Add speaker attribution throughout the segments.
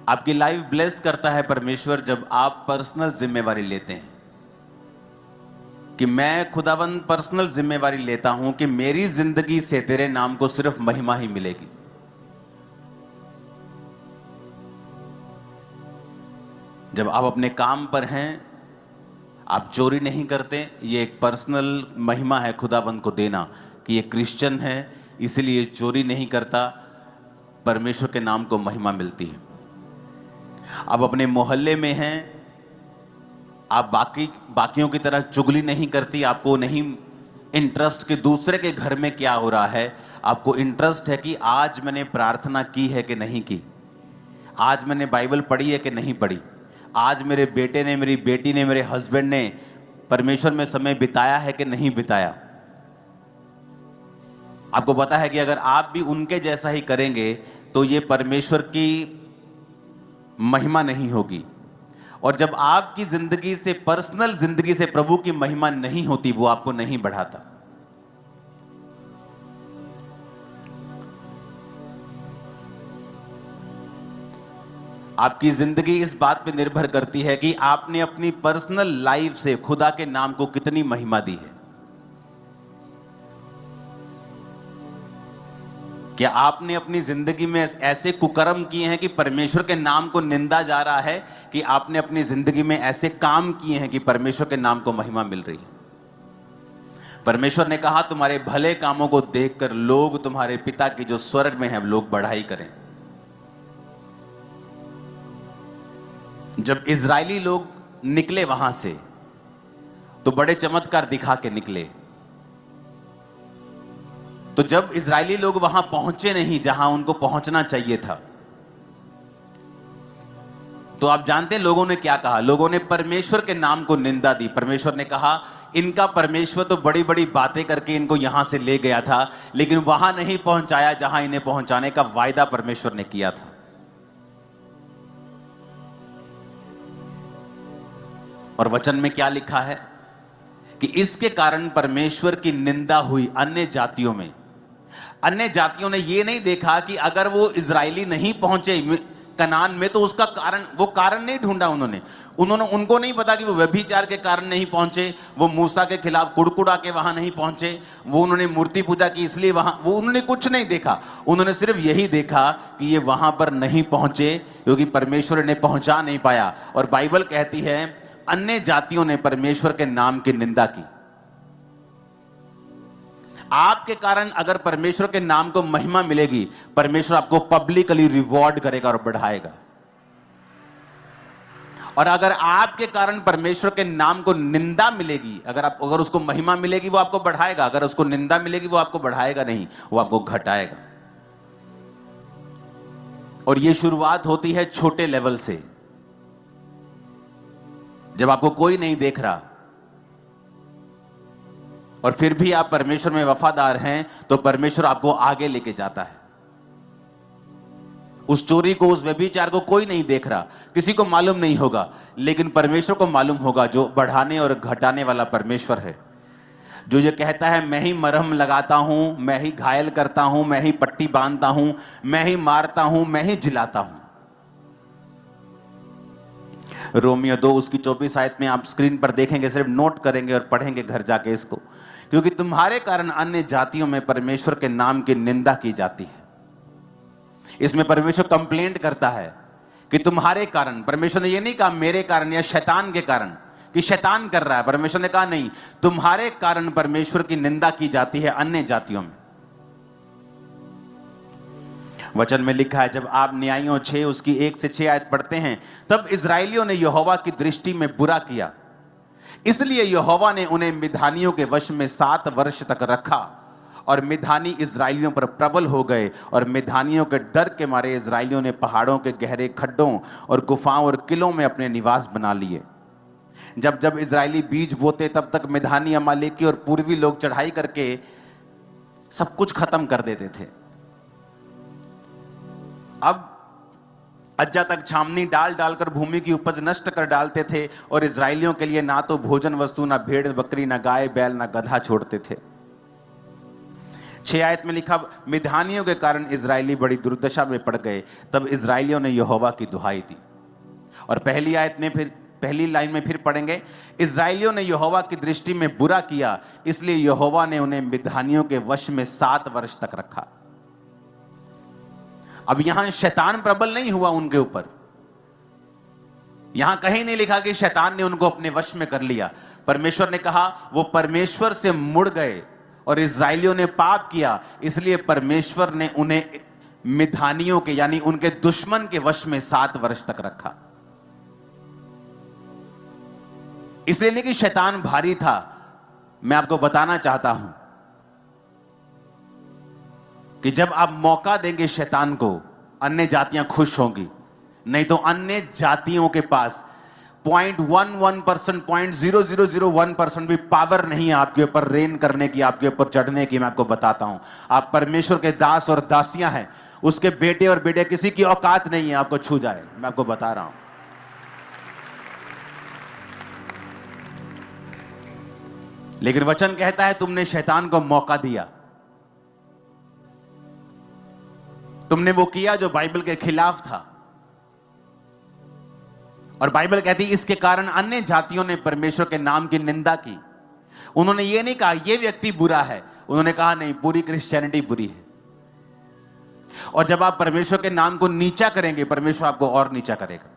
Speaker 1: आपकी life bless करता है परमेश्वर जब आप पर्सनल जिम्मेवारी लेते हैं कि मैं खुदावंद पर्सनल जिम्मेवारी लेता हूं कि मेरी जिंदगी से तेरे नाम को सिर्फ महिमा ही मिलेगी। जब आप अपने काम पर हैं, आप चोरी नहीं करते, ये एक पर्सनल महिमा है खुदावंद को देना कि ये क्रिश्चियन है इसलिए चोरी नहीं करता, परमेश्वर के नाम को महिमा मिलती है। आप अपने मोहल्ले में हैं, आप बाकियों की तरह चुगली नहीं करती, आपको नहीं इंटरेस्ट कि दूसरे के घर में क्या हो रहा है, आपको इंटरेस्ट है कि आज मैंने प्रार्थना की है कि नहीं की, आज मैंने बाइबल पढ़ी है कि नहीं पढ़ी, आज मेरे बेटे ने, मेरी बेटी ने, मेरे हस्बैंड ने परमेश्वर में समय बिताया है कि नहीं बिताया। आपको पता है कि अगर आप भी उनके जैसा ही करेंगे तो ये परमेश्वर की महिमा नहीं होगी। और जब आपकी जिंदगी से, पर्सनल जिंदगी से प्रभु की महिमा नहीं होती, वो आपको नहीं बढ़ाता। आपकी जिंदगी इस बात पे निर्भर करती है कि आपने अपनी पर्सनल लाइफ से खुदा के नाम को कितनी महिमा दी है। क्या आपने अपनी जिंदगी में ऐसे कुकर्म किए हैं कि परमेश्वर के नाम को निंदा जा रहा है, कि आपने अपनी जिंदगी में ऐसे काम किए हैं कि परमेश्वर के नाम को महिमा मिल रही है। परमेश्वर ने कहा तुम्हारे भले कामों को देखकर लोग तुम्हारे पिता की जो स्वर्ग में है लोग बढ़ाई करें। जब इजरायली लोग निकले वहां से तो बड़े चमत्कार दिखा के निकले। तो जब इजरायली लोग वहां पहुंचे नहीं जहां उनको पहुंचना चाहिए था, तो आप जानते हैं लोगों ने क्या कहा? लोगों ने परमेश्वर के नाम को निंदा दी। परमेश्वर ने कहा इनका परमेश्वर तो बड़ी बड़ी बातें करके इनको यहां से ले गया था, लेकिन वहां नहीं पहुंचाया जहां इन्हें पहुंचाने का वायदा परमेश्वर ने किया था। और वचन में क्या लिखा है कि इसके कारण परमेश्वर की निंदा हुई अन्य जातियों में। अन्य जातियों ने यह नहीं देखा कि अगर वो इजरायली नहीं पहुंचे कनान में तो उसका कारण, वो कारण नहीं ढूंढा उनको नहीं पता कि वो व्यभिचार के कारण नहीं पहुंचे, वो मूसा के खिलाफ कुड़कुड़ा के वहां नहीं पहुंचे, वो उन्होंने मूर्ति पूजा की इसलिए वहां, वो उन्होंने कुछ नहीं देखा। उन्होंने सिर्फ यही देखा कि ये वहां पर नहीं पहुंचे क्योंकि परमेश्वर ने पहुंचा नहीं पाया। और बाइबल कहती है अन्य जातियों ने परमेश्वर के नाम की निंदा की। आपके कारण अगर परमेश्वर के नाम को महिमा मिलेगी, परमेश्वर आपको पब्लिकली रिवॉर्ड करेगा और बढ़ाएगा। और अगर आपके कारण परमेश्वर के नाम को निंदा मिलेगी, अगर उसको महिमा मिलेगी वो आपको बढ़ाएगा, अगर उसको निंदा मिलेगी वो आपको बढ़ाएगा नहीं, वो आपको घटाएगा। और ये शुरुआत होती है छोटे लेवल से। जब आपको कोई नहीं देख रहा और फिर भी आप परमेश्वर में वफादार हैं, तो परमेश्वर आपको आगे लेके जाता है। उस चोरी को, उस व्यभिचार को कोई नहीं देख रहा, किसी को मालूम नहीं होगा, लेकिन परमेश्वर को मालूम होगा, जो बढ़ाने और घटाने वाला परमेश्वर है। जो ये कहता है मैं ही मरहम लगाता हूं, मैं ही घायल करता हूं, मैं ही पट्टी बांधता हूं, मैं ही मारता हूं, मैं ही जिलाता हूं। रोमियो 2 उसकी 24 आयत में आप स्क्रीन पर देखेंगे, सिर्फ नोट करेंगे और पढ़ेंगे घर जाके इसको। क्योंकि तुम्हारे कारण अन्य जातियों में परमेश्वर के नाम की निंदा की जाती है। इसमें परमेश्वर कंप्लेंट करता है कि तुम्हारे कारण। परमेश्वर ने यह नहीं कहा मेरे कारण या शैतान के कारण कि शैतान कर रहा है। परमेश्वर ने कहा नहीं, तुम्हारे कारण परमेश्वर की निंदा की जाती है अन्य जातियों में। वचन में लिखा है, जब आप न्यायों 6 उसकी 1 से 6 आयत पढ़ते हैं, तब इजराइलियों ने यहोवा की दृष्टि में बुरा किया, इसलिए यहोवा ने उन्हें मिधानियों के वश में 7 वर्ष तक रखा। और मिधानी इजराइलियों पर प्रबल हो गए, और मिधानियों के डर के मारे इजराइलियों ने पहाड़ों के गहरे खड्डों और गुफाओं और किलों में अपने निवास बना लिए। जब जब इजरायली बीज बोते, तब तक मिधानी, अमालेकी और पूर्वी लोग चढ़ाई करके सब कुछ खत्म कर देते थे। अब अज्जा तक छावनी डाल डालकर भूमि की उपज नष्ट कर डालते थे, और इजरायलियों के लिए ना तो भोजन वस्तु, ना भेड़ बकरी, ना गाय बैल, ना गधा छोड़ते थे। 6 आयत में लिखा, मिद्यानियों के कारण इजरायली बड़ी दुर्दशा में पड़ गए, तब इजरायलियों ने यहोवा की दुहाई दी। और पहली लाइन में फिर पढ़ेंगे, इजरायलियों ने यहोवा की दृष्टि में बुरा किया, इसलिए यहोवा ने उन्हें मिद्यानियों के वश में 7 वर्ष तक रखा। अब यहां शैतान प्रबल नहीं हुआ उनके ऊपर, यहां कहीं नहीं लिखा कि शैतान ने उनको अपने वश में कर लिया। परमेश्वर ने कहा वो परमेश्वर से मुड़ गए और इजरायलियों ने पाप किया, इसलिए परमेश्वर ने उन्हें मिद्यानियों के यानी उनके दुश्मन के वश में 7 वर्ष तक रखा। इसलिए नहीं कि शैतान भारी था, मैं आपको बताना चाहता हूं कि जब आप मौका देंगे शैतान को, अन्य जातियां खुश होंगी। नहीं तो अन्य जातियों के पास 0.11%, 0.0001% भी पावर नहीं है आपके ऊपर रेन करने की, आपके ऊपर चढ़ने की। मैं आपको बताता हूं, आप परमेश्वर के दास और दासियां हैं, उसके बेटे और बेटे, किसी की औकात नहीं है आपको छू जाए। मैं आपको बता रहा हूं। लेकिन वचन कहता है तुमने शैतान को मौका दिया, तुमने वो किया जो बाइबल के खिलाफ था। और बाइबल कहती है इसके कारण अन्य जातियों ने परमेश्वर के नाम की निंदा की। उन्होंने ये नहीं कहा ये व्यक्ति बुरा है, उन्होंने कहा नहीं, पूरी क्रिश्चियनिटी बुरी है। और जब आप परमेश्वर के नाम को नीचा करेंगे, परमेश्वर आपको और नीचा करेगा।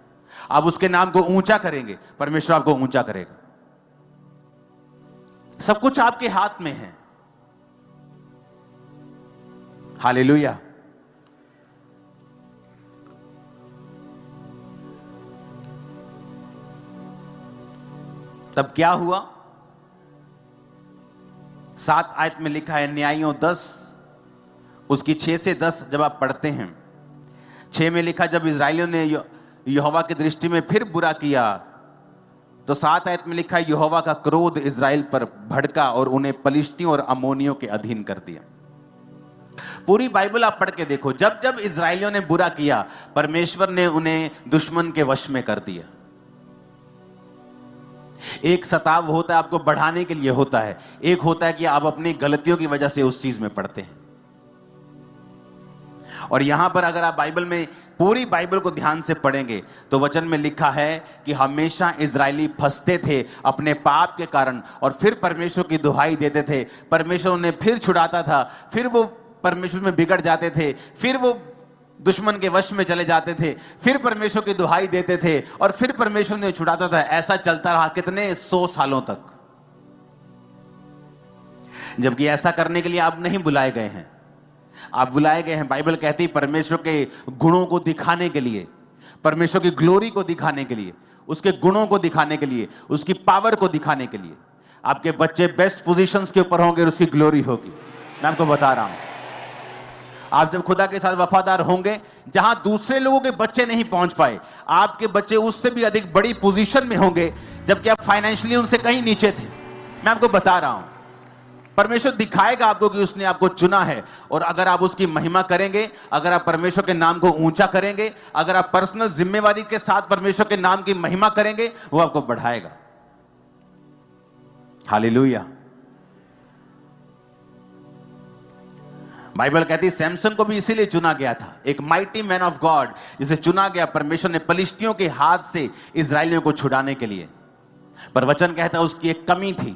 Speaker 1: आप उसके नाम को ऊंचा करेंगे, परमेश्वर आपको ऊंचा करेगा। सब कुछ आपके हाथ में है। हालेलुया। तब क्या हुआ? 7 आयत में लिखा है, न्यायियों 10 उसकी 6 से 10 जब आप पढ़ते हैं, 6 में लिखा जब इजरायलियों ने यहोवा की दृष्टि में फिर बुरा किया, तो 7 आयत में लिखा है यहोवा का क्रोध इजराइल पर भड़का और उन्हें पलिश्तियों और अमोनियों के अधीन कर दिया। पूरी बाइबल आप पढ़ के देखो, जब जब इजरायलियों ने बुरा किया, परमेश्वर ने उन्हें दुश्मन के वश में कर दिया। एक सताव होता है आपको बढ़ाने के लिए होता है, एक होता है कि आप अपनी गलतियों की वजह से उस चीज में पड़ते हैं। और यहां पर अगर आप बाइबल में पूरी बाइबल को ध्यान से पढ़ेंगे तो वचन में लिखा है कि हमेशा इजरायली फंसते थे अपने पाप के कारण, और फिर परमेश्वर की दुहाई देते थे, परमेश्वर उन्हें फिर छुड़ाता था, फिर वो परमेश्वर में बिगड़ जाते थे, फिर वो दुश्मन के वश में चले जाते थे, फिर परमेश्वर की दुहाई देते थे और फिर परमेश्वर ने छुड़ाता था। ऐसा चलता रहा कितने 100 सालों तक। जबकि ऐसा करने के लिए आप नहीं बुलाए गए हैं, आप बुलाए गए हैं, बाइबल कहती है, परमेश्वर के गुणों को दिखाने के लिए, परमेश्वर की ग्लोरी को दिखाने के लिए, उसके गुणों को दिखाने के लिए, उसकी पावर को दिखाने के लिए। आपके बच्चे बेस्ट पोजीशंस के ऊपर होंगे और उसकी ग्लोरी होगी। मैं आपको बता रहा हूं, आप जब खुदा के साथ वफादार होंगे, जहां दूसरे लोगों के बच्चे नहीं पहुंच पाए, आपके बच्चे उससे भी अधिक बड़ी पोजीशन में होंगे, जबकि आप फाइनेंशियली उनसे कहीं नीचे थे। मैं आपको बता रहा हूं, परमेश्वर दिखाएगा आपको कि उसने आपको चुना है। और अगर आप उसकी महिमा करेंगे, अगर आप परमेश्वर के नाम को ऊंचा करेंगे, अगर आप पर्सनल जिम्मेवारी के साथ परमेश्वर के नाम की महिमा करेंगे, वो आपको बढ़ाएगा। हालेलुया। बाइबल कहती है सैमसन को भी इसीलिए चुना गया था, एक माइटी मैन ऑफ गॉड, जिसे चुना गया परमेश्वर ने पलिश्तियों के हाथ से इजरायलियों को छुड़ाने के लिए। पर वचन कहता है उसकी एक कमी थी,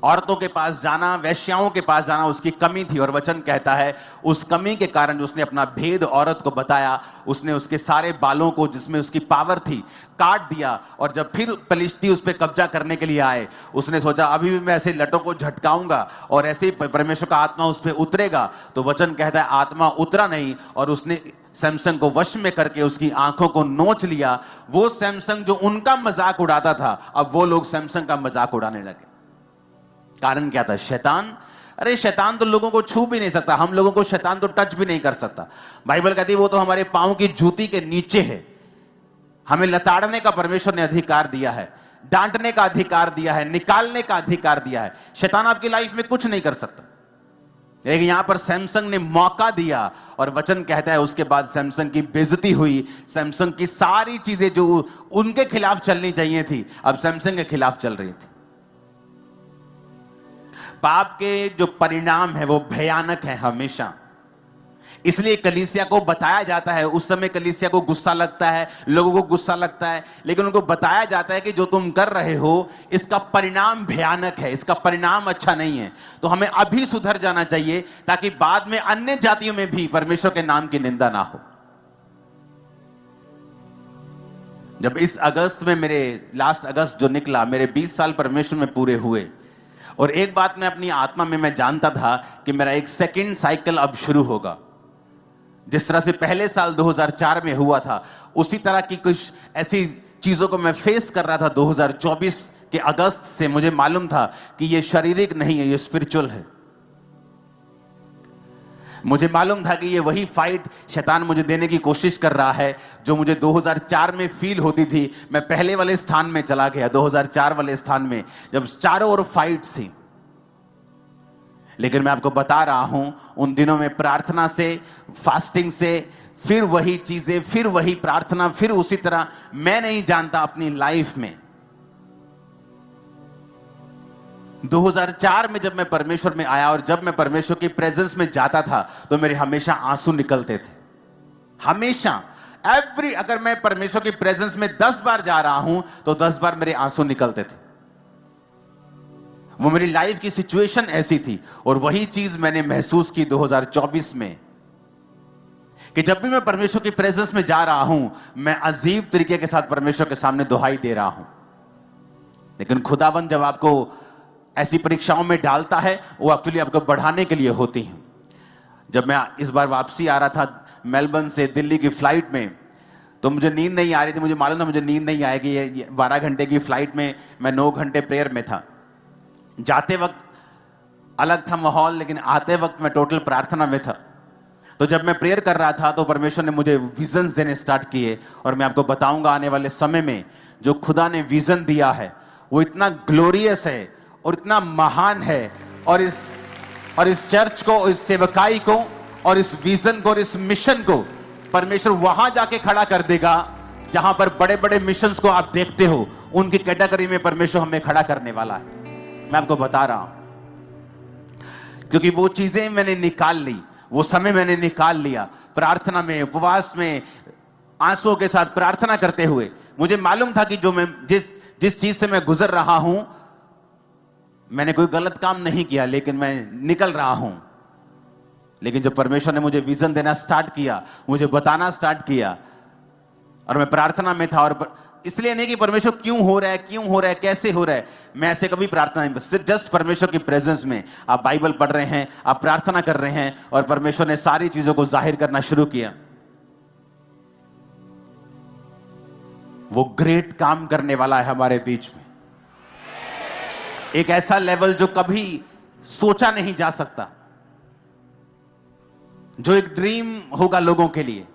Speaker 1: औरतों के पास जाना, वैश्याओं के पास जाना उसकी कमी थी। और वचन कहता है उस कमी के कारण जो उसने अपना भेद औरत को बताया, उसने उसके सारे बालों को जिसमें उसकी पावर थी काट दिया। और जब फिर पलिश्ती उस पर कब्जा करने के लिए आए, उसने सोचा अभी भी मैं ऐसे लटों को झटकाऊंगा और ऐसे ही परमेश्वर का आत्मा उस पर उतरेगा। तो वचन कहता है आत्मा उतरा नहीं, और उसने सैमसन को वश में करके उसकी आंखों को नोच लिया। वो सैमसन जो उनका मजाक उड़ाता था, अब वो लोग सैमसन का मजाक उड़ाने लगे। कारण क्या था? शैतान। अरे शैतान तो लोगों को छू भी नहीं सकता, हम लोगों को शैतान तो टच भी नहीं कर सकता। बाइबल कहती है वो तो हमारे पांव की जूती के नीचे है। हमें लताड़ने का परमेश्वर ने अधिकार दिया है, डांटने का अधिकार दिया है, निकालने का अधिकार दिया है। शैतान आपकी लाइफ में कुछ नहीं कर सकता। लेकिन यहां पर सैमसन ने मौका दिया, और वचन कहता है उसके बाद सैमसन की बेइज्जती हुई। सैमसन की सारी चीजें जो उनके खिलाफ चलनी चाहिए थी, अब सैमसन के खिलाफ चल रही थी। पाप के जो परिणाम है वो भयानक है हमेशा। इसलिए कलीसिया को बताया जाता है, उस समय कलीसिया को गुस्सा लगता है, लोगों को गुस्सा लगता है, लेकिन उनको बताया जाता है कि जो तुम कर रहे हो इसका परिणाम भयानक है, इसका परिणाम अच्छा नहीं है। तो हमें अभी सुधर जाना चाहिए ताकि बाद में अन्य जातियों में भी परमेश्वर के नाम की निंदा ना हो। जब इस अगस्त में लास्ट अगस्त जो निकला, मेरे 20 साल परमेश्वर में पूरे हुए, और एक बात मैं अपनी आत्मा में मैं जानता था कि मेरा एक सेकंड साइकिल अब शुरू होगा। जिस तरह से पहले साल 2004 में हुआ था, उसी तरह की कुछ ऐसी चीजों को मैं फेस कर रहा था 2024 के अगस्त से। मुझे मालूम था कि ये शारीरिक नहीं है, ये स्पिरिचुअल है। मुझे मालूम था कि ये वही फाइट शैतान मुझे देने की कोशिश कर रहा है जो मुझे 2004 में फील होती थी। मैं पहले वाले स्थान में चला गया, 2004 वाले स्थान में, जब चारों ओर फाइट थी। लेकिन मैं आपको बता रहा हूं, उन दिनों में प्रार्थना से, फास्टिंग से, फिर वही चीजें, फिर वही प्रार्थना, फिर उसी तरह, मैं नहीं जानता अपनी लाइफ में 2004 में जब मैं परमेश्वर में आया और जब मैं परमेश्वर की प्रेजेंस में जाता था तो मेरे हमेशा आंसू निकलते थे। हमेशा, अगर मैं परमेश्वर की प्रेजेंस में 10 बार जा रहा हूं तो 10 बार मेरे आंसू निकलते थे। वो मेरी लाइफ की सिचुएशन ऐसी थी। और वही चीज मैंने महसूस की 2024 में कि जब भी मैं परमेश्वर की प्रेजेंस में जा रहा हूं, मैं अजीब तरीके के साथ परमेश्वर के सामने दुहाई दे रहा हूं। लेकिन खुदाबंद जब आपको ऐसी परीक्षाओं में डालता है, वो एक्चुअली आपको बढ़ाने के लिए होती हैं। जब मैं इस बार वापसी आ रहा था मेलबर्न से दिल्ली की फ्लाइट में, तो मुझे नींद नहीं आ रही थी। मुझे मालूम था मुझे नींद नहीं आएगी। ये 12 घंटे की फ्लाइट में मैं 9 घंटे प्रेयर में था। जाते वक्त अलग था माहौल, लेकिन आते वक्त मैं टोटल प्रार्थना में था। तो जब मैं प्रेयर कर रहा था तो परमेश्वर ने मुझे विजन्स देने स्टार्ट किए। और मैं आपको बताऊंगा आने वाले समय में जो खुदा ने विजन दिया है वो इतना ग्लोरियस है और इतना महान है। और इस चर्च को, इस सेवकाई को, और इस विजन को और इस मिशन को परमेश्वर वहां जाके खड़ा कर देगा जहां पर बड़े बड़े मिशंस को आप देखते हो, उनकी कैटेगरी में परमेश्वर हमें खड़ा करने वाला है। मैं आपको बता रहा हूं क्योंकि वो चीजें मैंने निकाल ली, वो समय मैंने निकाल लिया प्रार्थना में, उपवास में, आंसुओं के साथ प्रार्थना करते हुए। मुझे मालूम था कि जो मैं जिस चीज से मैं गुजर रहा हूं, मैंने कोई गलत काम नहीं किया, लेकिन मैं निकल रहा हूं। लेकिन जब परमेश्वर ने मुझे विजन देना स्टार्ट किया, मुझे बताना स्टार्ट किया, और मैं प्रार्थना में था, और इसलिए नहीं कि परमेश्वर क्यों हो रहा है, कैसे हो रहा है, मैं ऐसे कभी प्रार्थना नहीं, बस जस्ट परमेश्वर की प्रेजेंस में आप बाइबल पढ़ रहे हैं, आप प्रार्थना कर रहे हैं, और परमेश्वर ने सारी चीजों को जाहिर करना शुरू किया। वो ग्रेट काम करने वाला है हमारे बीच में, एक ऐसा लेवल जो कभी सोचा नहीं जा सकता, जो एक ड्रीम होगा लोगों के लिए,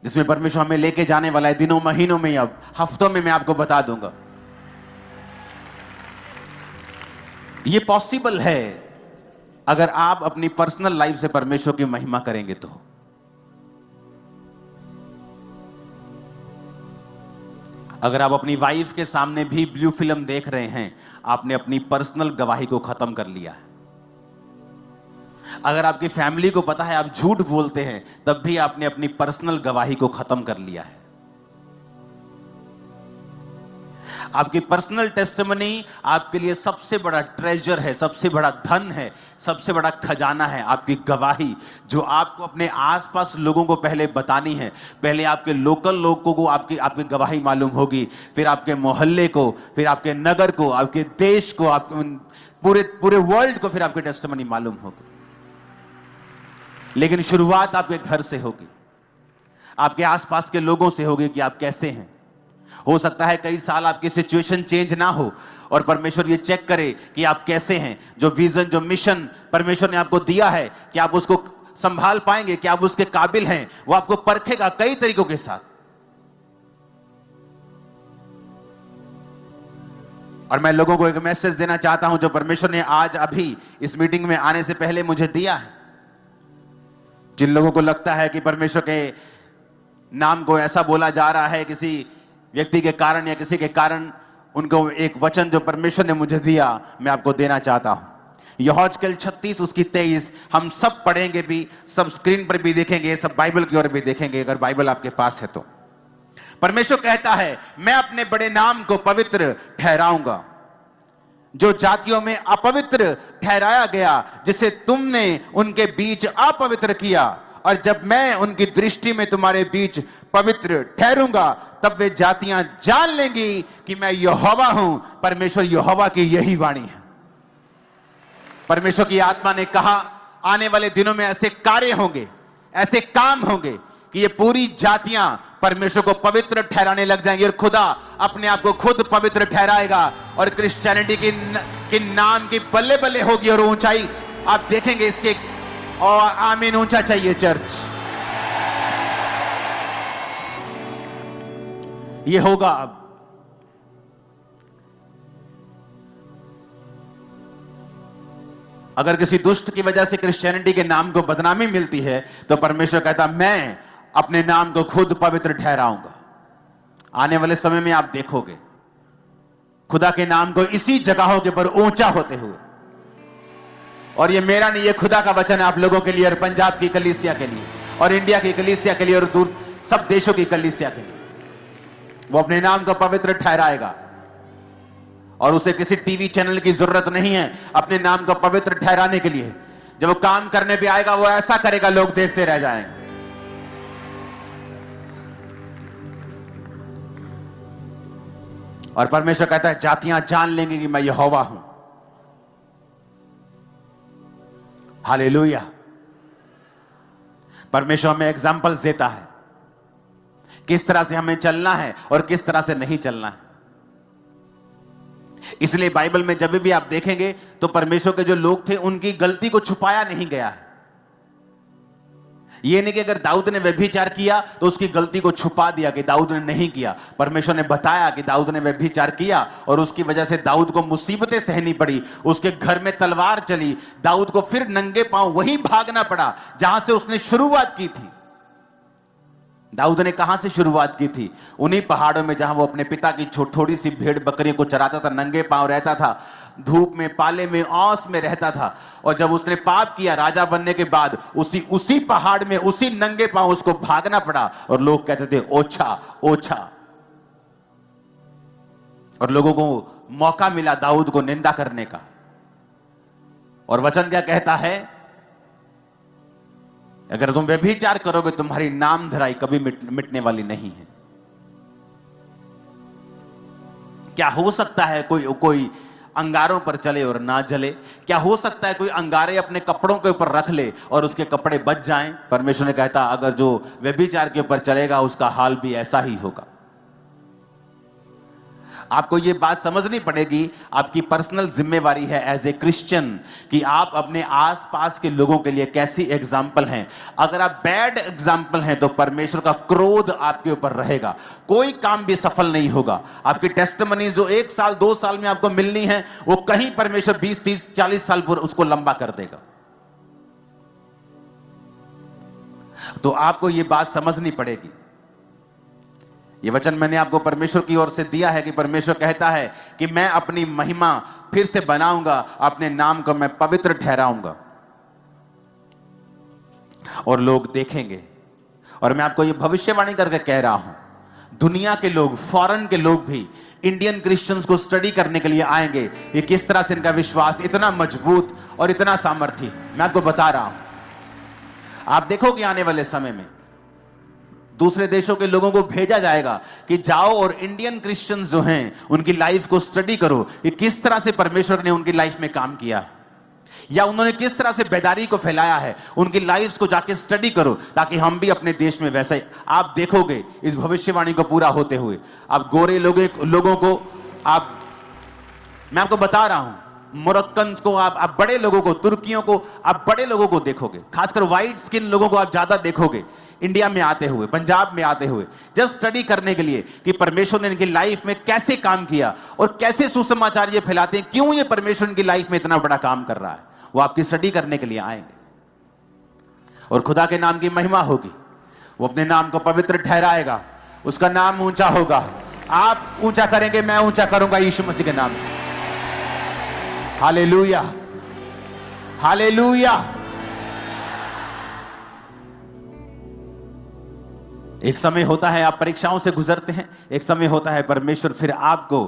Speaker 1: जिसमें परमेश्वर हमें लेके जाने वाला है दिनों, महीनों में, अब हफ्तों में। मैं आपको बता दूंगा ये पॉसिबल है अगर आप अपनी पर्सनल लाइफ से परमेश्वर की महिमा करेंगे तो। अगर आप अपनी वाइफ के सामने भी ब्लू फिल्म देख रहे हैं, आपने अपनी पर्सनल गवाही को खत्म कर लिया है। अगर आपकी फैमिली को पता है आप झूठ बोलते हैं, तब भी आपने अपनी पर्सनल गवाही को खत्म कर लिया है। आपकी पर्सनल टेस्टिमनी आपके लिए सबसे बड़ा ट्रेजर है, सबसे बड़ा धन है, सबसे बड़ा खजाना है। आपकी गवाही जो आपको अपने आसपास लोगों को पहले बतानी है। पहले आपके लोकल लोगों को आपकी गवाही मालूम होगी, फिर आपके मोहल्ले को, फिर आपके नगर को, आपके देश को, आपके पूरे वर्ल्ड को फिर आपकी टेस्टिमनी मालूम होगी। लेकिन शुरुआत आपके घर से होगी, आपके आसपास के लोगों से होगी कि आप कैसे हैं। हो सकता है कई साल आपकी सिचुएशन चेंज ना हो और परमेश्वर ये चेक करे कि आप कैसे हैं। जो विजन, जो मिशन परमेश्वर ने आपको दिया है, कि आप उसको संभाल पाएंगे, कि आप उसके काबिल हैं, वो आपको परखेगा कई तरीकों के साथ। और मैं लोगों को एक मैसेज देना चाहता हूं जो परमेश्वर ने आज अभी इस मीटिंग में आने से पहले मुझे दिया है। जिन लोगों को लगता है कि परमेश्वर के नाम को ऐसा बोला जा रहा है किसी व्यक्ति के कारण या किसी के कारण, उनको एक वचन जो परमेश्वर ने मुझे दिया मैं आपको देना चाहता हूं। यहोशूएल 36 उसकी 23 हम सब पढ़ेंगे भी, सब स्क्रीन पर भी देखेंगे, सब बाइबल की ओर भी देखेंगे अगर बाइबल आपके पास है तो। परमेश्वर कहता है मैं अपने बड़े नाम को पवित्र ठहराऊंगा। जो जातियों में अपवित्र ठहराया गया, जिसे तुमने उनके बीच अपवित्र किया, और जब मैं उनकी दृष्टि में तुम्हारे बीच पवित्र ठहरूंगा, तब वे जातियां जान लेंगी कि मैं यहोवा हूं। परमेश्वर यहोवा की यही वाणी है। परमेश्वर की आत्मा ने कहा आने वाले दिनों में ऐसे कार्य होंगे, ऐसे काम होंगे कि ये पूरी जातियां परमेश्वर को पवित्र ठहराने लग जाएंगी, और खुदा अपने आप को खुद पवित्र ठहराएगा, और क्रिश्चियनिटी की नाम की बल्ले बल्ले होगी, और ऊंचाई आप देखेंगे इसके। और आमीन ऊंचा चाहिए चर्च। ये होगा अब। अगर किसी दुष्ट की वजह से क्रिश्चियनिटी के नाम को बदनामी मिलती है, तो परमेश्वर कहता मैं अपने नाम को खुद पवित्र ठहराऊंगा। आने वाले समय में आप देखोगे खुदा के नाम को इसी जगहों के पर ऊंचा होते हुए। और ये मेरा नहीं, ये खुदा का वचन है आप लोगों के लिए, और पंजाब की कलीसिया के लिए, और इंडिया की कलीसिया के लिए, और दूर सब देशों की कलीसिया के लिए। वो अपने नाम को पवित्र ठहराएगा, और उसे किसी टीवी चैनल की जरूरत नहीं है अपने नाम को पवित्र ठहराने के लिए। जब वो काम करने पे आएगा वो ऐसा करेगा लोग देखते रह जाएंगे। और परमेश्वर कहता है जातियां जान लेंगे कि मैं यहोवा हूं। हालेलुया। परमेश्वर हमें एग्जाम्पल्स देता है किस तरह से हमें चलना है और किस तरह से नहीं चलना है। इसलिए बाइबल में जब भी आप देखेंगे तो परमेश्वर के जो लोग थे उनकी गलती को छुपाया नहीं गया है। यह नहीं कि अगर दाऊद ने व्यभिचार किया तो उसकी गलती को छुपा दिया कि दाऊद ने नहीं किया। परमेश्वर ने बताया कि दाऊद ने व्यभिचार किया और उसकी वजह से दाऊद को मुसीबतें सहनी पड़ी, उसके घर में तलवार चली, दाऊद को फिर नंगे पांव वहीं भागना पड़ा जहां से उसने शुरुआत की थी। दाऊद ने कहां से शुरुआत की थी? उन्हीं पहाड़ों में जहां वो अपने पिता की थोड़ी सी भेड़ बकरियों को चराता था, नंगे पांव रहता था, धूप में, पाले में, औस में रहता था। और जब उसने पाप किया राजा बनने के बाद उसी पहाड़ में उसी नंगे पांव उसको भागना पड़ा, और लोग कहते थे ओछा ओछा। और लोगों को मौका मिला दाऊद को निंदा करने का। और वचन क्या कहता है? अगर तुम व्यभिचार करोगे तुम्हारी नाम धराई कभी मिटने वाली नहीं है। क्या हो सकता है कोई अंगारों पर चले और ना जले? क्या हो सकता है कोई अंगारे अपने कपड़ों के ऊपर रख ले और उसके कपड़े बच जाएं? परमेश्वर ने कहता अगर जो व्यभिचार के ऊपर चलेगा उसका हाल भी ऐसा ही होगा। आपको यह बात समझनी पड़ेगी, आपकी पर्सनल जिम्मेवारी है एज ए क्रिश्चियन कि आप अपने आसपास के लोगों के लिए कैसी एग्जाम्पल हैं। अगर आप बैड एग्जाम्पल हैं तो परमेश्वर का क्रोध आपके ऊपर रहेगा, कोई काम भी सफल नहीं होगा। आपकी टेस्टिमनी जो 1 साल 2 साल में आपको मिलनी है वो कहीं परमेश्वर 20 30 40 साल पर उसको लंबा कर देगा। तो आपको यह बात समझनी पड़ेगी। ये वचन मैंने आपको परमेश्वर की ओर से दिया है कि परमेश्वर कहता है कि मैं अपनी महिमा फिर से बनाऊंगा, अपने नाम को मैं पवित्र ठहराऊंगा और लोग देखेंगे। और मैं आपको ये भविष्यवाणी करके कह रहा हूं, दुनिया के लोग, फॉरेन के लोग भी इंडियन क्रिश्चियंस को स्टडी करने के लिए आएंगे कि किस तरह से इनका विश्वास इतना मजबूत और इतना सामर्थ्य। मैं आपको बता रहा हूं, आप देखोगे आने वाले समय में दूसरे देशों के लोगों को भेजा जाएगा कि जाओ और इंडियन क्रिश्चियंस जो हैं उनकी लाइफ को स्टडी करो कि किस तरह से परमेश्वर ने उनकी लाइफ में काम किया है या उन्होंने किस तरह से बेदारी को फैलाया है। उनकी लाइफ्स को जाके स्टडी करो ताकि हम भी अपने देश में वैसा ही। आप देखोगे इस भविष्यवाणी को पूरा होते हुए। आप गोरे लोगों को मैं आपको बता रहा हूं, मोरक्कन को, आप बड़े लोगों को, तुर्कियों को, आप बड़े लोगों को देखोगे, खासकर व्हाइट स्किन लोगों को आप ज्यादा देखोगे इंडिया में आते हुए, पंजाब में आते हुए, जस्ट स्टडी करने के लिए कि परमेश्वर ने इनकी लाइफ में कैसे काम किया और कैसे सुसमाचार ये फैलाते हैं, क्यों ये परमेश्वर इनकी लाइफ में इतना बड़ा काम कर रहा है। वो आपकी स्टडी करने के लिए आएंगे और खुदा के नाम की महिमा होगी। वो अपने नाम को पवित्र ठहराएगा, उसका नाम ऊंचा होगा। आप ऊंचा करेंगे, मैं ऊंचा करूंगा यीशु मसीह के नाम में। हालेलुया। हालेलुया। एक समय होता है आप परीक्षाओं से गुजरते हैं, एक समय होता है परमेश्वर फिर आपको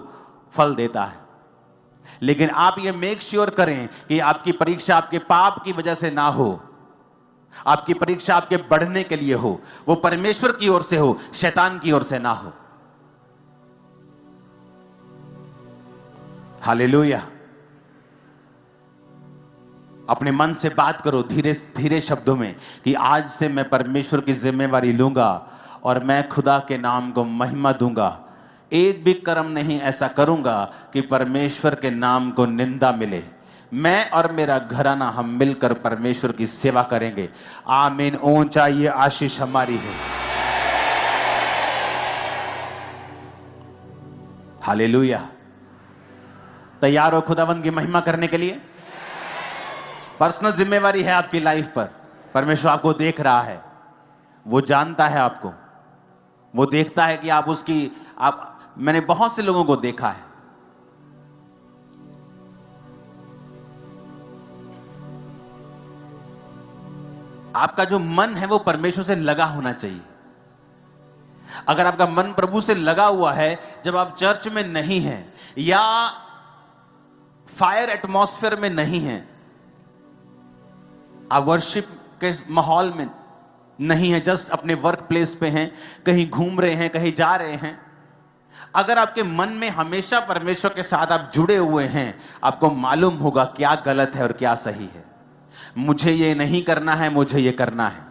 Speaker 1: फल देता है। लेकिन आप ये मेक श्योर करें कि आपकी परीक्षा आपके पाप की वजह से ना हो, आपकी परीक्षा आपके बढ़ने के लिए हो, वो परमेश्वर की ओर से हो, शैतान की ओर से ना हो। हालेलुया। अपने मन से बात करो धीरे धीरे शब्दों में कि आज से मैं परमेश्वर की जिम्मेवारी लूंगा और मैं खुदा के नाम को महिमा दूंगा। एक भी कर्म नहीं ऐसा करूंगा कि परमेश्वर के नाम को निंदा मिले। मैं और मेरा घराना हम मिलकर परमेश्वर की सेवा करेंगे। आमीन। ऊंचा ये आशीष हमारी है। हालेलुया। तैयार हो खुदावंद की महिमा करने के लिए? पर्सनल जिम्मेवारी है आपकी लाइफ पर। परमेश्वर आपको देख रहा है, वो जानता है आपको, वो देखता है कि आप उसकी मैंने बहुत से लोगों को देखा है, आपका जो मन है वो परमेश्वर से लगा होना चाहिए। अगर आपका मन प्रभु से लगा हुआ है, जब आप चर्च में नहीं हैं या फायर एटमॉस्फेयर में नहीं हैं, आप वर्शिप के माहौल में नहीं है, जस्ट अपने वर्क प्लेस पे हैं, कहीं घूम रहे हैं, कहीं जा रहे हैं, अगर आपके मन में हमेशा परमेश्वर के साथ आप जुड़े हुए हैं, आपको मालूम होगा क्या गलत है और क्या सही है। मुझे ये नहीं करना है, मुझे ये करना है।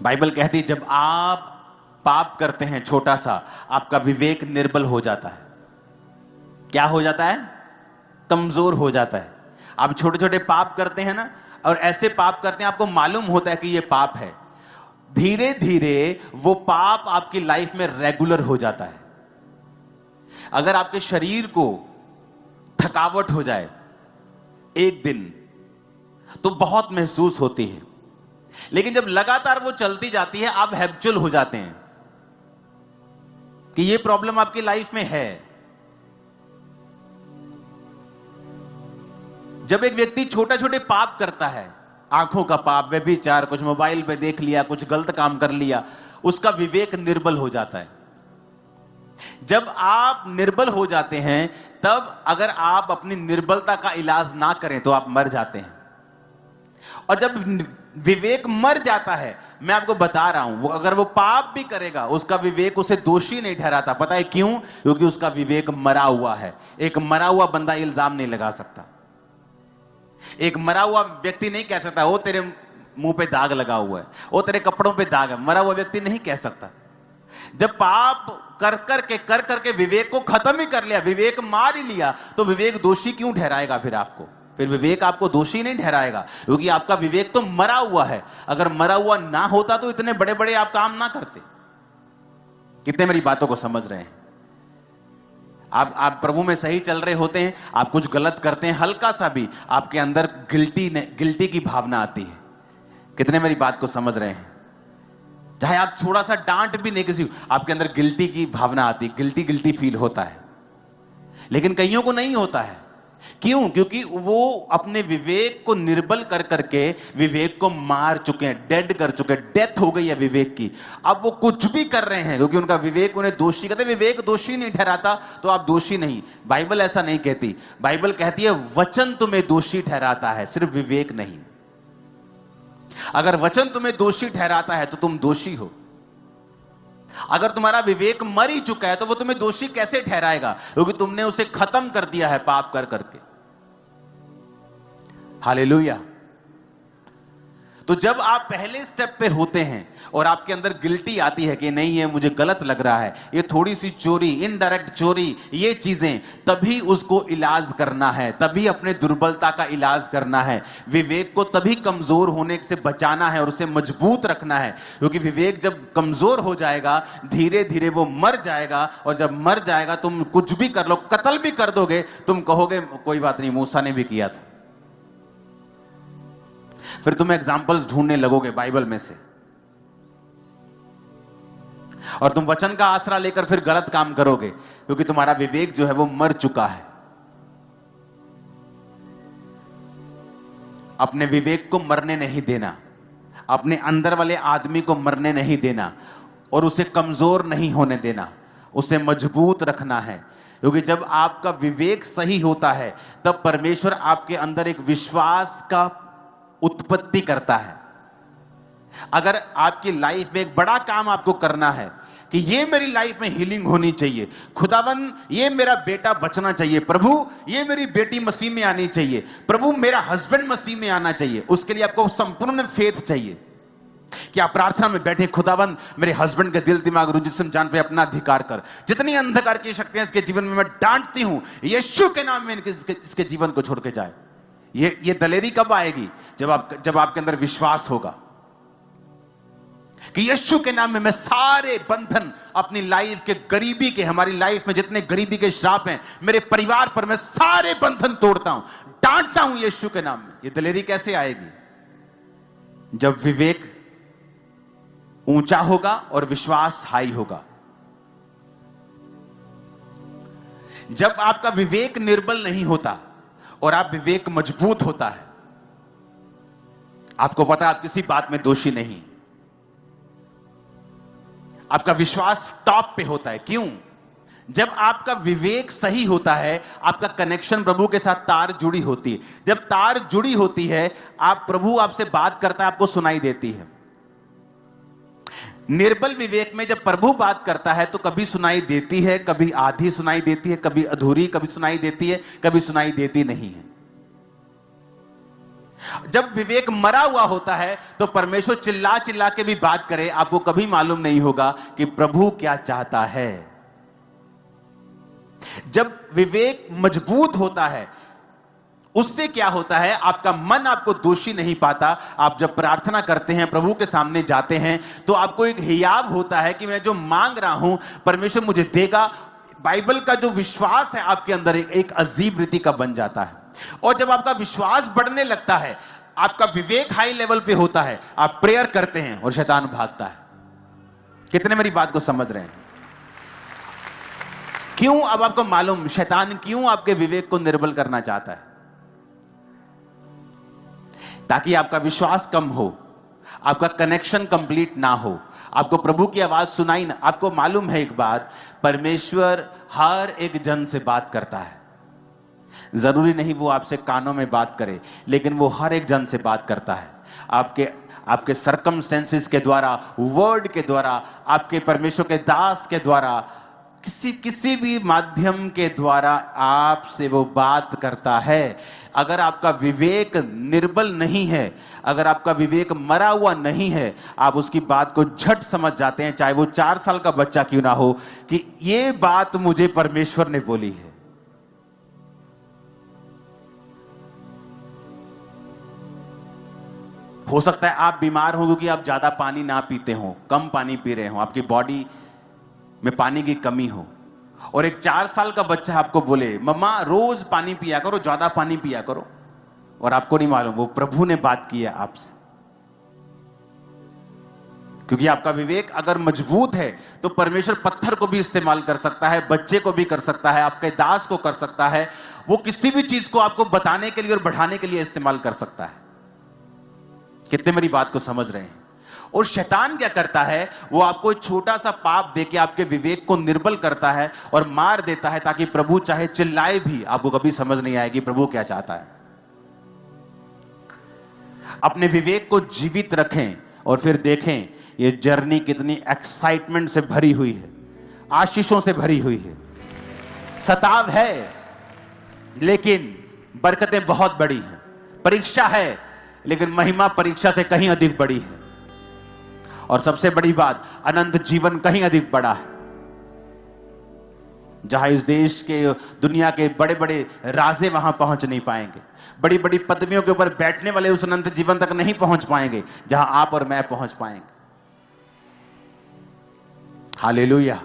Speaker 1: बाइबल कहती है जब आप पाप करते हैं छोटा सा, आपका विवेक निर्बल हो जाता है। क्या हो जाता है? कमजोर हो जाता है। आप छोटे छोटे पाप करते हैं ना, और ऐसे पाप करते हैं आपको मालूम होता है कि ये पाप है, धीरे धीरे वो पाप आपकी लाइफ में रेगुलर हो जाता है। अगर आपके शरीर को थकावट हो जाए एक दिन तो बहुत महसूस होती है, लेकिन जब लगातार वो चलती जाती है आप हैबिचुअल हो जाते हैं कि ये प्रॉब्लम आपकी लाइफ में है। जब एक व्यक्ति छोटे छोटे पाप करता है, आंखों का पाप, व्यभिचार, कुछ मोबाइल पे देख लिया, कुछ गलत काम कर लिया, उसका विवेक निर्बल हो जाता है। जब आप निर्बल हो जाते हैं, तब अगर आप अपनी निर्बलता का इलाज ना करें तो आप मर जाते हैं। और जब विवेक मर जाता है, मैं आपको बता रहा हूं, वो अगर वो पाप भी करेगा उसका विवेक उसे दोषी नहीं ठहराता। पता है क्यों? क्योंकि उसका विवेक मरा हुआ है। एक मरा हुआ बंदा इल्जाम नहीं लगा सकता। एक मरा हुआ व्यक्ति नहीं कह सकता वो तेरे मुंह पे दाग लगा हुआ है, वो तेरे कपड़ों पे दाग है। मरा हुआ व्यक्ति नहीं कह सकता। जब पाप कर करके विवेक को खत्म ही कर लिया, विवेक मार ही लिया, तो विवेक दोषी क्यों ठहराएगा फिर आपको? फिर विवेक आपको दोषी नहीं ठहराएगा, क्योंकि आपका विवेक तो मरा हुआ है। अगर मरा हुआ ना होता तो इतने बड़े बड़े आप काम ना करते। कितने मेरी बातों को समझ रहे हैं? आप प्रभु में सही चल रहे होते हैं, आप कुछ गलत करते हैं, हल्का सा भी आपके अंदर गिल्टी की भावना आती है। कितने मेरी बात को समझ रहे हैं? चाहे आप थोड़ा सा डांट भी नहीं किसी, आपके अंदर गिल्टी की भावना आती है, गिल्टी फील होता है। लेकिन कईयों को नहीं होता है। क्यों? क्योंकि वो अपने विवेक को निर्बल कर करके विवेक को मार चुके हैं, डेड कर चुके हैं, डेथ हो गई है विवेक की। अब वो कुछ भी कर रहे हैं क्योंकि उनका विवेक उन्हें दोषी कहते। विवेक दोषी नहीं ठहराता तो आप दोषी नहीं। बाइबल ऐसा नहीं कहती। बाइबल कहती है वचन तुम्हें दोषी ठहराता है, सिर्फ विवेक नहीं। अगर वचन तुम्हें दोषी ठहराता है तो तुम दोषी हो। अगर तुम्हारा विवेक मर ही चुका है तो वो तुम्हें दोषी कैसे ठहराएगा? क्योंकि तुमने उसे खत्म कर दिया है पाप कर करके। हालेलुया। तो जब आप पहले स्टेप पे होते हैं और आपके अंदर गिल्टी आती है कि नहीं ये मुझे गलत लग रहा है, ये थोड़ी सी चोरी, इनडायरेक्ट चोरी, ये चीजें, तभी उसको इलाज करना है, तभी अपने दुर्बलता का इलाज करना है। विवेक को तभी कमजोर होने से बचाना है और उसे मजबूत रखना है। क्योंकि विवेक जब कमजोर हो जाएगा धीरे धीरे वो मर जाएगा, और जब मर जाएगा तुम कुछ भी कर लो, कत्ल भी कर दोगे, तुम कहोगे कोई बात नहीं, मूसा ने भी किया था। फिर तुम एग्जाम्पल्स ढूंढने लगोगे बाइबल में से, और तुम वचन का आसरा लेकर फिर गलत काम करोगे, क्योंकि तुम्हारा विवेक जो है वो मर चुका है। अपने विवेक को मरने नहीं देना, अपने अंदर वाले आदमी को मरने नहीं देना और उसे कमजोर नहीं होने देना, उसे मजबूत रखना है। क्योंकि जब आपका विवेक सही होता है तब परमेश्वर आपके अंदर एक विश्वास का उत्पत्ति करता है। अगर आपकी लाइफ में एक बड़ा काम आपको करना है कि ये मेरी लाइफ में हीलिंग होनी चाहिए, खुदावन ये मेरा बेटा बचना चाहिए, प्रभु ये मेरी बेटी मसीह में आनी चाहिए, प्रभु मेरा हस्बैंड मसीह में आना चाहिए, उसके लिए आपको संपूर्ण फेथ चाहिए कि आप प्रार्थना में बैठे, खुदावन मेरे हस्बैंड के दिल दिमाग रुचि जान पे अपना अधिकार कर। जितनी अंधकार की शक्तियां इसके जीवन में मैं डांटती हूं, यीशु के नाम में इसके जीवन को छोड़ के जाए। ये दलेरी कब आएगी? जब आपके अंदर विश्वास होगा कि यीशु के नाम में मैं सारे बंधन अपनी लाइफ के गरीबी के, हमारी लाइफ में जितने गरीबी के श्राप हैं मेरे परिवार पर, मैं सारे बंधन तोड़ता हूं, डांटता हूं यीशु के नाम में। ये दलेरी कैसे आएगी? जब विवेक ऊंचा होगा और विश्वास हाई होगा। जब आपका विवेक निर्बल नहीं होता और आप विवेक मजबूत होता है, आपको पता आप किसी बात में दोषी नहीं, आपका विश्वास टॉप पे होता है। क्यों? जब आपका विवेक सही होता है, आपका कनेक्शन प्रभु के साथ तार जुड़ी होती है। जब तार जुड़ी होती है, प्रभु आपसे बात करता है, आपको सुनाई देती है। निर्बल विवेक में जब प्रभु बात करता है तो कभी सुनाई देती है, कभी आधी सुनाई देती है, कभी अधूरी, कभी सुनाई देती है, कभी सुनाई देती नहीं है। जब विवेक मरा हुआ होता है तो परमेश्वर चिल्ला चिल्ला के भी बात करे, आपको कभी मालूम नहीं होगा कि प्रभु क्या चाहता है। जब विवेक मजबूत होता है, उससे क्या होता है, आपका मन आपको दोषी नहीं पाता। आप जब प्रार्थना करते हैं, प्रभु के सामने जाते हैं, तो आपको एक हियाव होता है कि मैं जो मांग रहा हूं परमेश्वर मुझे देगा। बाइबल का जो विश्वास है आपके अंदर एक अजीब रीति का बन जाता है। और जब आपका विश्वास बढ़ने लगता है, आपका विवेक हाई लेवल पे होता है, आप प्रेयर करते हैं और शैतान भागता है। कितने मेरी बात को समझ रहे हैं? क्यों? अब आपको मालूम शैतान क्यों आपके विवेक को निर्बल करना चाहता है? ताकि आपका विश्वास कम हो, आपका कनेक्शन कंप्लीट ना हो, आपको प्रभु की आवाज सुनाई ना। आपको मालूम है एक बात, परमेश्वर हर एक जन से बात करता है। जरूरी नहीं वो आपसे कानों में बात करे, लेकिन वो हर एक जन से बात करता है। आपके सर्कमस्टेंसेस के द्वारा, वर्ड के द्वारा, आपके परमेश्वर के दास के द्वारा, किसी भी माध्यम के द्वारा आपसे वो बात करता है। अगर आपका विवेक निर्बल नहीं है, अगर आपका विवेक मरा हुआ नहीं है, आप उसकी बात को झट समझ जाते हैं, चाहे वो 4 साल का बच्चा क्यों ना हो, कि ये बात मुझे परमेश्वर ने बोली है। हो सकता है आप बीमार हो क्योंकि आप ज्यादा पानी ना पीते हो, कम पानी पी रहे हो, आपकी बॉडी में पानी की कमी हो, और एक 4 साल का बच्चा आपको बोले मम्मा रोज पानी पिया करो, ज्यादा पानी पिया करो, और आपको नहीं मालूम वो प्रभु ने बात की है आपसे। क्योंकि आपका विवेक अगर मजबूत है तो परमेश्वर पत्थर को भी इस्तेमाल कर सकता है, बच्चे को भी कर सकता है, आपके दास को कर सकता है। वो किसी भी चीज को आपको बताने के लिए और बढ़ाने के लिए इस्तेमाल कर सकता है। कितने मेरी बात को समझ रहे हैं? और शैतान क्या करता है, वो आपको एक छोटा सा पाप देके आपके विवेक को निर्बल करता है और मार देता है, ताकि प्रभु चाहे चिल्लाए भी आपको कभी समझ नहीं आएगी प्रभु क्या चाहता है। अपने विवेक को जीवित रखें और फिर देखें ये जर्नी कितनी एक्साइटमेंट से भरी हुई है, आशीषों से भरी हुई है। सताव है लेकिन बरकतें बहुत बड़ी हैं, परीक्षा है लेकिन महिमा परीक्षा से कहीं अधिक बड़ी है, और सबसे बड़ी बात अनंत जीवन कहीं अधिक बड़ा है। जहां इस देश के, दुनिया के बड़े बड़े राजे वहां पहुंच नहीं पाएंगे, बड़ी बड़ी पदवियों के ऊपर बैठने वाले उस अनंत जीवन तक नहीं पहुंच पाएंगे जहां आप और मैं पहुंच पाएंगे। हालेलुया।